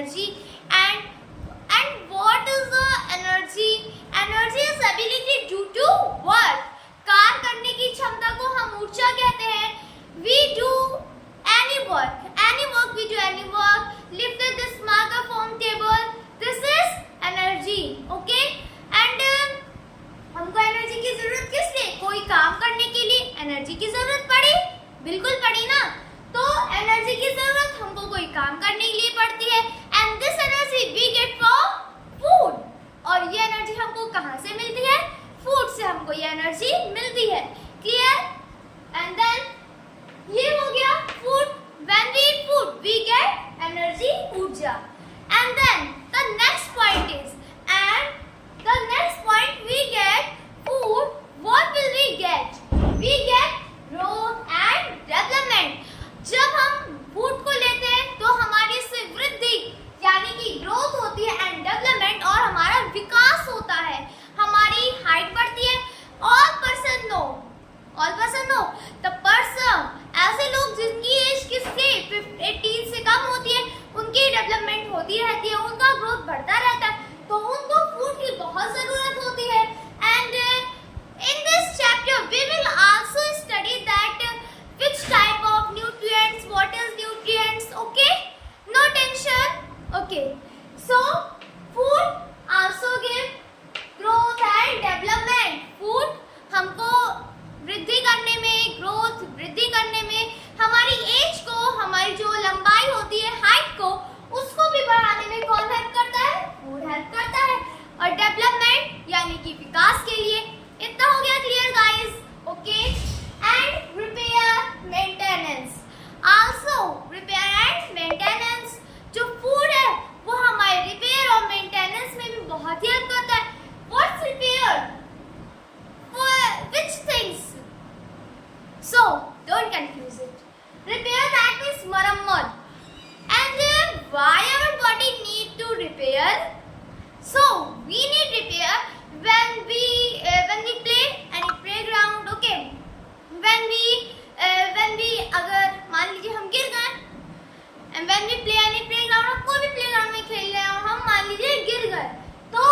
energy. And what is the energy? Energy is ability to do work. कार्य करने की क्षमता को हम ऊर्जा कहते हैं. We do any work we do any work, lifted this marker from table, this is energy. Okay, and हमको एनर्जी की जरूरत किस लिए? कोई काम करने के लिए एनर्जी की जरूरत पड़ी, बिल्कुल पड़ी ना. तो एनर्जी की जरूरत हमको कोई काम करने के लिए पड़ती है. And this energy we get from food. और ये एनर्जी हमको कहाँ से मिलती है? फूड से हमको ये एनर्जी मिलती है. क्लियर? एंड देन ये हो गया food. When we eat food we get energy, ऊर्जा. And then the next point is, and the next point we get food, what will we get? We get growth and development. जब हम food को लेते हैं तो हमारी से वृद्धि यानी कि ग्रोथ होती है एंड डेवलपमेंट, और हमारा विकास होता है, हमारी हाइट बढ़ती है. all person know the person, ऐसे लोग जिनकी एज किससे 18 से कम होती है उनकी डेवलपमेंट होती रहती है, उनका ग्रोथ बढ़ता रहता है, तो उनको फूड की बहुत जरूरत होती है. And in this chapter we will also study that which type of nutrients, what is nutrients. Okay, no tension. Okay, so food also give growth and development. Food हमको वृद्धि करने में, ग्रोथ वृद्धि करने में, हमारी एज को, हमारी जो लंबाई होती है, हाइट को, उसको भी बढ़ाने में कौन हेल्प करता है? फूड हेल्प करता है. और डेवलपमेंट यानी कि विकास के लिए. इतना हो गया clear guys? Okay. And repair, maintenance. Also repair and maintenance. जो फूड है वो हमारे रिपेयर और मेंटेनेंस में भी बहुत ही हेल्प करता है. What's repair? Which things? So don't confuse it. Repair, that means मरम्मत. And why our body need to repair? So we need repair when we play any playground. Okay, when we अगर मान लीजिए हम गिर गए, and when we play any playground, हम कोई भी प्लेग्राउंड में खेल रहे हैं, हम मान लीजिए गिर गए, तो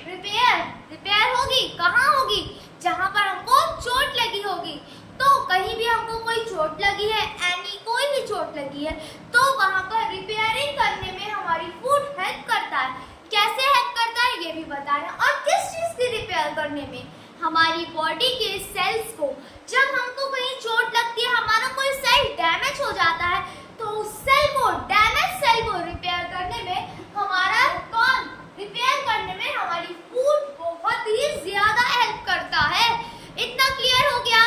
रिपेयर होगी. कहाँ होगी? जहाँ पर हमको चोट लगी होगी. तो कहीं भी हमको कोई चोट लगी है, कोई भी चोट लगी है, तो वहाँ पर रिपेयरिंग करने में हमारी फूड हेल्प करता है. कैसे हेल्प करता है ये भी बता रहे हैं. और किस चीज की रिपेयर करने में? हमारी बॉडी के सेल्स को. जब हमको कहीं चोट लगती है, हमारा कोई सेल डैमेज हो जाता है, तो उस सेल को, डैमेज सेल को रिपेयर करने में हमारा कौन? रिपेयर करने में हमारी फूड बहुत ही ज्यादा हेल्प करता है. इतना क्लियर हो गया?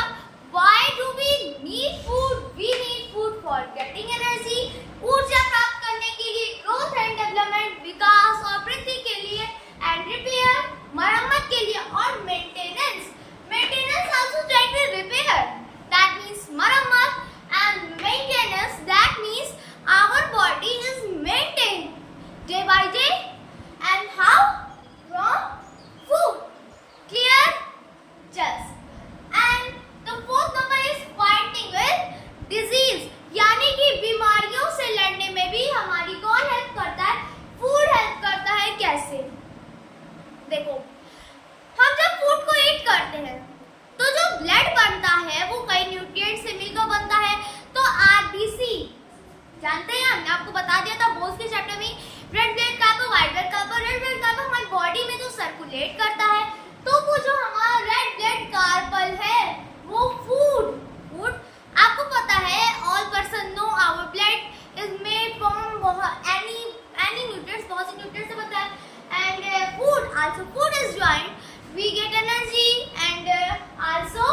Why do we need food? We need food for getting energy, ऊर्जा प्राप्त करने के लिए, ग्रोथ एंड डेवलपमेंट, विकास और वृद्धि के लिए, एंड रिपेयर, मरम्मत के लिए, और maintenance. Maintenance also try to repair, that means मरम्मत, and maintenance, that means our body is maintained day by day. And how? From food. Clear? Just. And the fourth number is fighting with disease. यानी कि बीमारियों से लड़ने में भी हमारी कौन हेल्प करता है? फूड हेल्प करता है. कैसे? देखो, हम जब फूड को ईट करते हैं तो जो ब्लड बनता है वो कई न्यूट्रिएंट्स से मिलकर बनता है. तो आरबीसी जानते हैं, हमने आपको बता दिया था बोस के चैप्टर में, red blood कार्बो, white blood कार्बो. Red blood कार्बो हमारी बॉडी में जो सर्कुलेट करता है, तो वो जो हमारा रेड ब्लड कार्बल है वो फूड आपको पता है, all person know our blood is made from any nutrients, बहुत से न्यूट्रिएंट्स से बनता है. And food also, food is joint, we get energy and also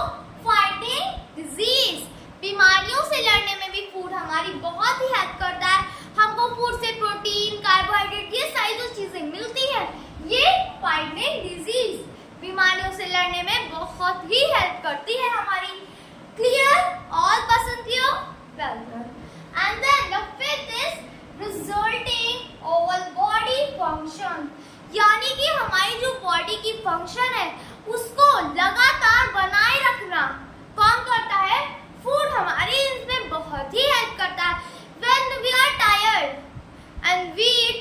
fighting disease. बीमारियों से लड़ने में भी फूड हमारी बहुत ही हेल्प करता है. हमको फूड से प्रोटीन, कार्बोहाइड्रेट, ये सारी जो चीजें मिलती है, ये फाइटिंग डिजीज, बीमारियों से लड़ने में बहुत ही हेल्प करती है हमारी. Clear? All person clear? Well done. And then the fifth is resulting overall body function. यानी कि हमारी जो बॉडी की फंक्शन है उसको लगातार बनाए रखना कौन करता है? फूड हमारी इसमें बहुत ही हेल्प करता है. When we are tired and we eat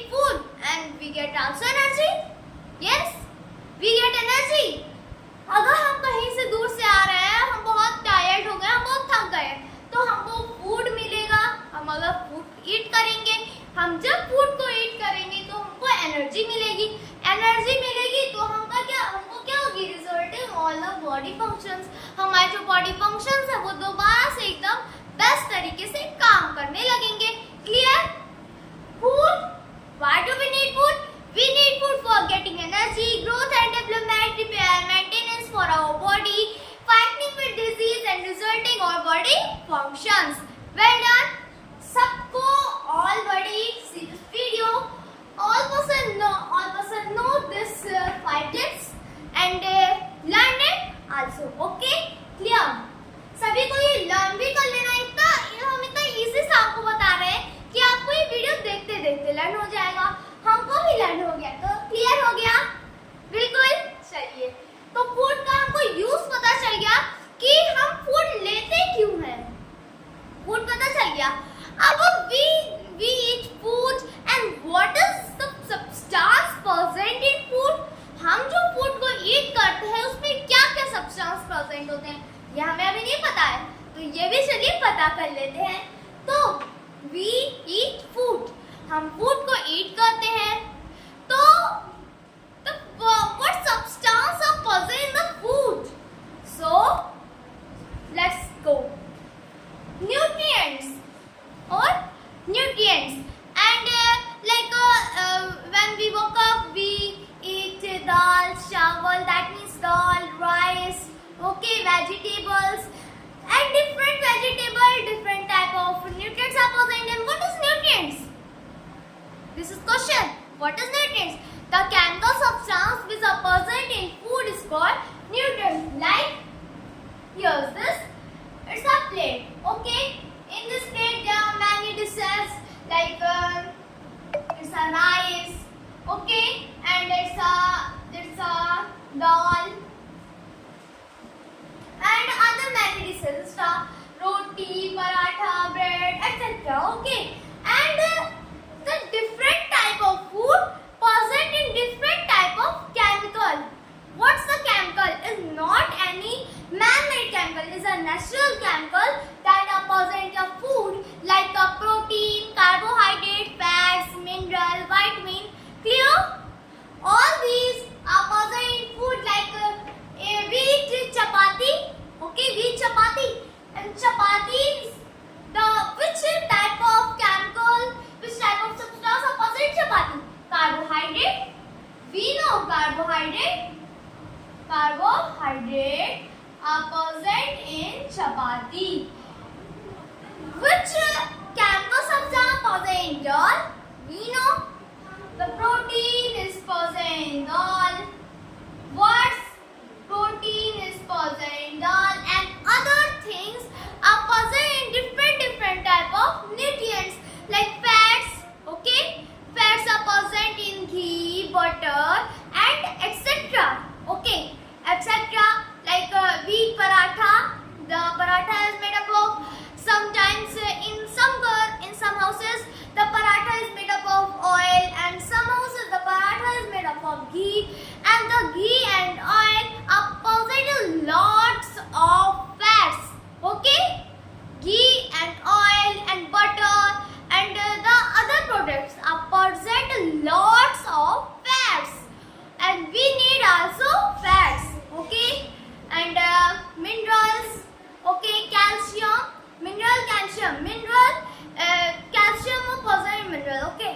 हम जब फूड को ईट करेंगे तो हमको एनर्जी मिलेगी, एनर्जी मिलेगी तो हमको क्या होगी, resulting all the body functions, हमारे जो बॉडी फंक्शंस है वो दोबारा से एकदम बेस्ट तरीके से काम करने लगेंगे। Clear? Food, why do we need food? We need food for getting energy, growth and development, repair, maintenance for our body, fighting with disease and resulting all body functions. Well done. सबको already see this video. All person know this 5 tips and learn it also. Okay? Clear? सभी को ये learn भी कर लेना। हम इतना easy से आपको बता रहे हैं कि आपको ये वीडियो देखते देखते लर्न हो जाएगा। हमको भी लर्न हो गया, तो क्लियर हो गया? बिल्कुल। चलिए, तो फूड का हमको यूज पता चल गया कि हम फूड लेते क्यों हैं, फूड पता चल गया। अब we eat food and what is the substance present in food? हम जो फूड को ईट करते हैं उसमें क्या क्या सब्सटेंस प्रेजेंट होते हैं ये हमें अभी नहीं पता है, तो ये भी चलिए पता कर लेते हैं। तो we eat food, हम फूड को ईट करते हैं, तो what substance are present in the food? So let's go. Nutrients or nutrients and when we woke up we eat dal, chawal, that means dal, rice, okay, vegetables and different type of nutrients are present. And what is nutrients? This is question. What is nutrients? The chemical substance which are present in food is called nutrients. Like here's this. It's a plate. Okay. In this plate there are many dishes like it's a rice. Okay. And it's a dal. And other many dishes. It's a roti, paratha, bread, etc. Okay. And the different type of food present in different type of chemical. What's the chemical? Is not any man-made chemical. It's a natural chemical that are present in your food like a protein, carbohydrate, fats, mineral, vitamin. Clear? All these are present in food like we eat chapati. Okay, we eat chapati. And chapati, which type of chemical, which type of substance are present in chapati? Carbohydrate. We know carbohydrate are present in chapati. Which chemical substance are present in dal? We know the protein is present in dal. What's protein is present in dal and other things are present in different type of nutrients like fats. Okay, fats are present in ghee, butter and etc. Okay, etc. Like we eat paratha. The paratha is made up of, sometimes in some houses the paratha is made up of oil, and some houses the paratha is made up of ghee, and the ghee and oil are present in lots of fats. Okay, ghee and oil and butter and the other products are present in lots of fats, and we need also fats. Okay, and minerals. Okay, calcium, calcium और present mineral. Okay,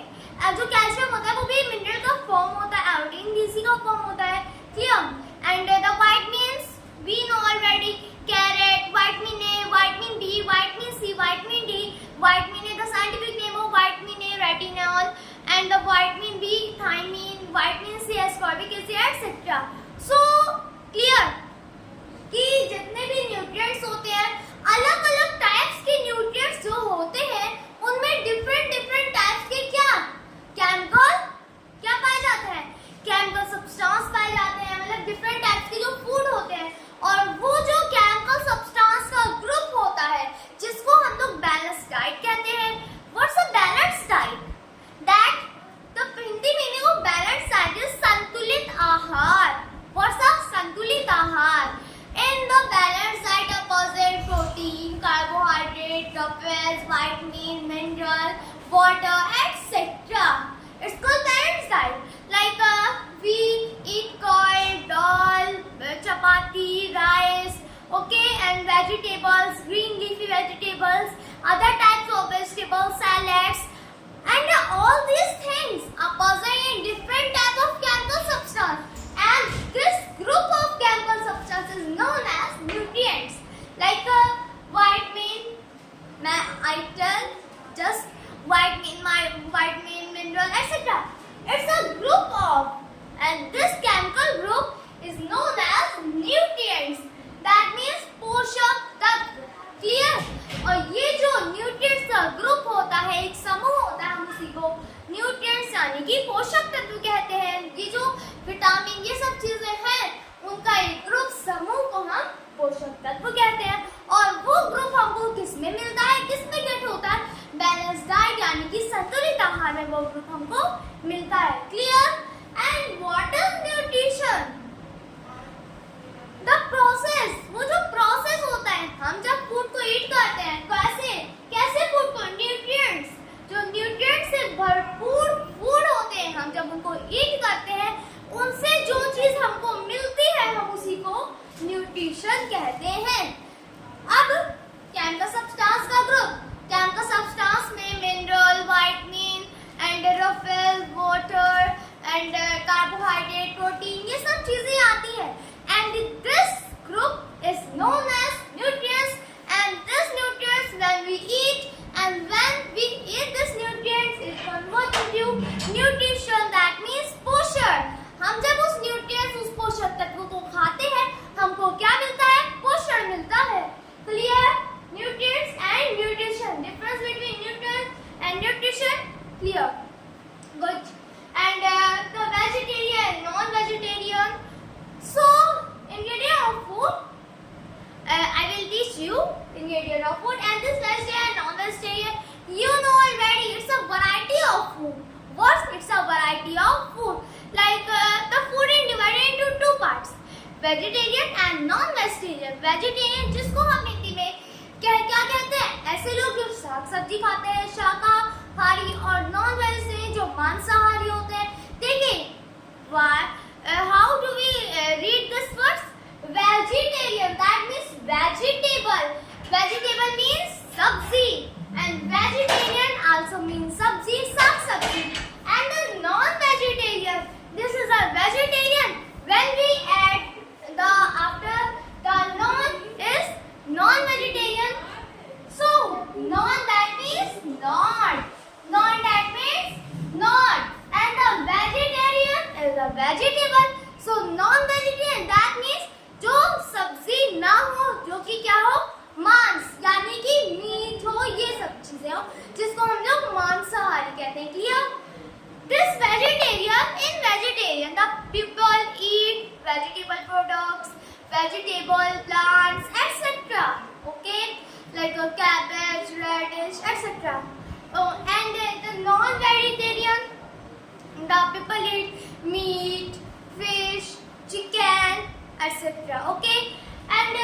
जो calcium होता है वो भी mineral का form होता है, iodine भी इसी का form होता है. Clear? And the vitamins we know already. Carrot, vitamin A, vitamin B, vitamin C, vitamin D. Vitamin A, the scientific name of vitamin A, retinol, and the vitamin B, thiamine, vitamin C, ascorbic acid, etc. So clear कि जितने भी nutrients होते हैं, अलग अलग types के nutrients जो होते हैं उनमें डिफरेंट टाइप्स के क्या पाए जाते हैं, केमिकल सब्सटेंस पाए जाते हैं। मतलब डिफरेंट टाइप्स के जो फूड होते हैं, और वो जो केमिकल सब्सटेंस का ग्रुप होता है जिसको हम लोग बैलेंस डाइट कहते हैं। What's a balance diet? That the Hindi meaning of balance diet is संतुलित आहार। व्हाट्स अ संतुलित आहार? In the balanced diet are present protein, carbohydrate, fats, vitamin, mineral, water, etc. It's called balanced diet. Like we eat curd, dal, chapati, rice, okay, and vegetables, green leafy vegetables, other types of vegetables, salads, and all these things are present in different types of chemical substance. And this group of chemical substances is known as nutrients. Like vitamin, I tell just vitamin, mineral, etc. It's a group of, and this chemical group is known as nutrients. That means पोषक तत्व. Clear? और ये जो nutrients का group होता है, एक समूह होता है, हम उसी को न्यूट्रिएंट्स यानी कि पोषक तत्व कहते हैं. ये जो विटामिन ये सब चीजें हैं, उनका एक ग्रुप समूह को हम पोषक तत्व कहते हैं. और वो ग्रुप हमको किस में मिलता है, किस में गेट होता है? बैलेंस डाइट यानी कि संतुलित आहार में वो ग्रुप हमको मिलता है. Clear? And what is nutrition? The process, वो जो प्रोसेस होता है, हम जब फूड को ईट करते हैं, कैसे फूड को, न्यूट्रिएंट्स, जो न्यूट्रिएंट्स से भरपूर फूड होते हैं, हम जब उनको ईट करते हैं, उनसे जो चीज हमको मिलती है, हम उसी को न्यूट्रिशन कहते हैं. अब केमिकल सब्सटेंस का ग्रुप, केमिकल सब्सटेंस में मिनरल, विटामिन एंड रफेल, वाटर एंड कार्बोहाइड्रेट, प्रोटीन, ये सब चीजें आती है. And this group is known as nutrients, and this nutrients when we eat, and when we eat this nutrients it converts into nutrition, that means पोषण. हम जब उस nutrients, उस पोषक तत्व को खाते हैं, हमको क्या मिलता है? पोषण मिलता है. Clear? Nutrients and nutrition. Difference between nutrients and nutrition. Clear? Good. And the vegetarian, non-vegetarian. So, ingredient of food, I will teach you ingredient of food, and this vegetarian, non-vegetarian, you know already, it's a variety of food. What? It's a variety of food. Like the food is divided into two parts, vegetarian and non-vegetarian. Vegetarian जिसको हम हिंदी में क्या कहते हैं? ऐसे लोग जो साग सब्जी खाते हैं, शाकाहारी, और नॉन-वेजिटेरियन जो मांसाहारी होते हैं. देखिए, how do we read this words? Vegetarian, that means vegetable. Vegetable means sabzi, and vegetarian also means sabzi, sabzi. And the non-vegetarian, this is a vegetarian. When we add the after the non is non-vegetarian. So non that means not. Non that means not. And the vegetarian is a vegetable. So non-vegetarian that means जो सब्जी ना हो, जो कि क्या हो? मांस, यानी कि मीट हो, ये सब चीजें हो, जिसको हम लोग मांसाहारी कहते हैं. Clear? This vegetarian, in vegetarian the people eat vegetable products, vegetable plants, etc. Okay, like a cabbage, radish, etc. And the non-vegetarian, the people eat meat, fish, chicken, etc. Okay, and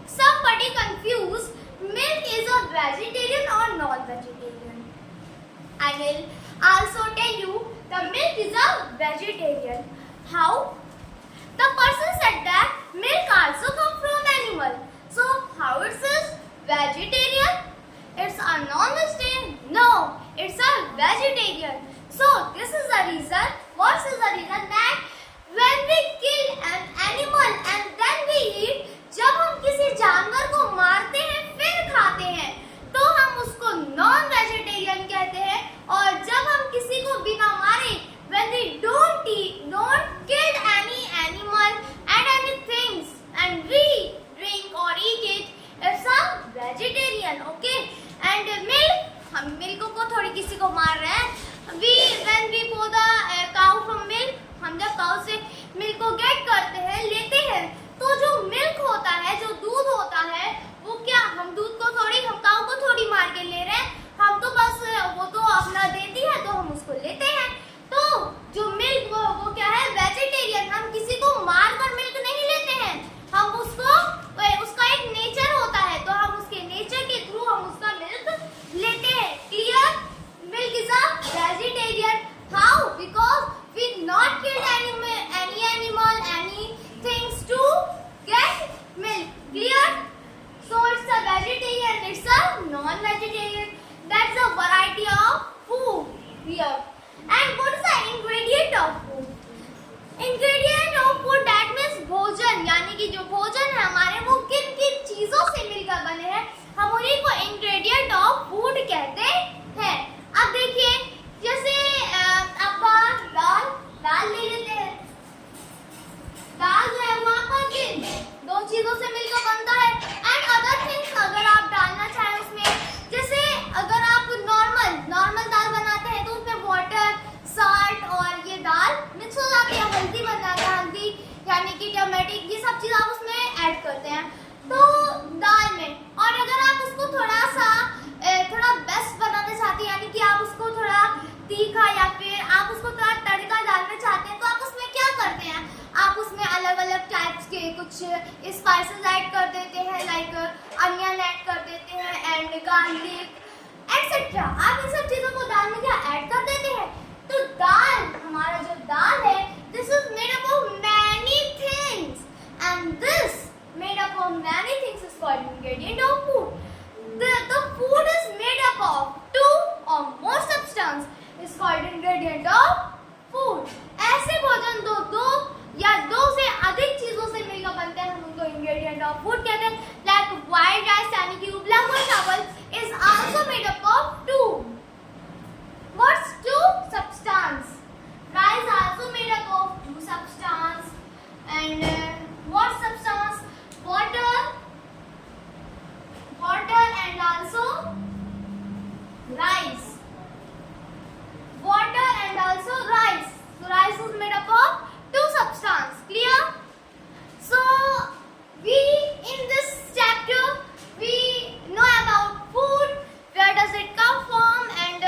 somebody confused, milk is a vegetarian or non-vegetarian. I will also tell you the milk is a vegetarian. How? The person said that milk also come from animal. So how it is vegetarian? It's a non-vegetarian? No, it's a vegetarian. So this is the reason. What is the reason? That when we kill an animal and then we eat, जब हम किसी जानवर को मारते हैं फिर खाते हैं, तो हम उसको non-vegetarian कहते हैं. और जब हम किसी को बिना मारे, when we don't kill any animal and any things and we drink or eat it, it's a vegetarian. Okay, and milk, हम मिल्क को थोड़ी किसी को मार रहे हैं. When we pull the cow from milk, हम जब काउ से मिल्क को गेट करते हैं, लेते हैं, तो जो मिल्क होता है, जो दूध होता है, वो क्या, हम दूध को थोड़ी, हम काउ को थोड़ी मार के ले रहे हैं, हम तो बस वो तो अपना देती है तो हम उसको लेते हैं. तो जो मिल्क वो क्या है? वेजिटेरियन. हम किसी को मार कर मिल्क नहीं लेते हैं, हम उसको, उसका एक नेचर होता है, तो हम उसके नेचर के थ्रू हम उसका मिल्क लेते हैं. क्लियर? चीज आप उसमें ऐड करते हैं। तो दाल में, और अगर आप उसको थोड़ा सा थोड़ा बेस्ट बनाना चाहते हैं, यानी कि आप उसको थोड़ा तीखा या फिर आप उसको थोड़ा तड़का डालना चाहते हैं, तो आप उसमें क्या करते हैं, आप उसमें अलग अलग टाइप्स के कुछ स्पाइसेस ऐड कर देते हैं, लाइक अनियन ऐड कर देते हैं एंड गार्लिक एक्सेट्रा। आप इन सब चीजों को दाल में क्या ऐड कर देते हैं। तो दाल, हमारा जो दाल है, this is made up of many things and this made up of many things is called ingredient of food. The food is made up of two or more substance is called ingredient of food. ऐसे भोजन दो या दो से अधिक चीजों से मिलकर बनते हैं, हम उनको ingredient of food कहते हैं। Like white rice यानी कि उबला हुआ चावल is also made up of two. What's two substance? Rice also made up of two substance and what substance? Water and also rice. Water and also rice. So rice is made up of two substance. Clear? So we in this chapter we know about food, where does it come from, and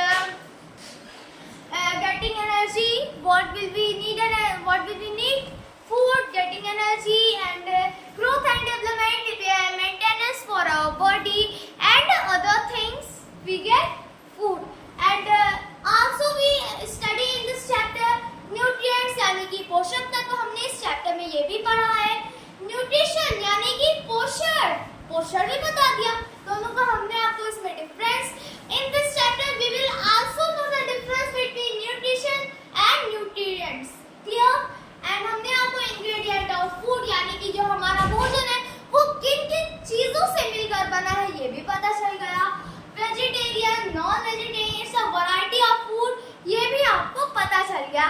getting energy. What will we need and what will we need? Food, getting energy, and growth and development, maintenance for our body, and other things we get food. And also we study in this chapter nutrients यानी कि पोषक तत्व। हमने इस chapter में ये भी पढ़ा है। न्यूट्रिशन यानी कि पोषण भी बता दिया। दोनों का हमने आपको इसमें difference. In this chapter we will also know the difference between nutrition and nutrients. Clear? And हमने आपको इंग्रेडिएंट ऑफ फूड यानी कि जो हमारा भोजन है वो किन किन चीजों से मिलकर बना है ये भी पता चल गया। Vegetarian, non vegetarian, variety of food ये भी आपको पता चल गया।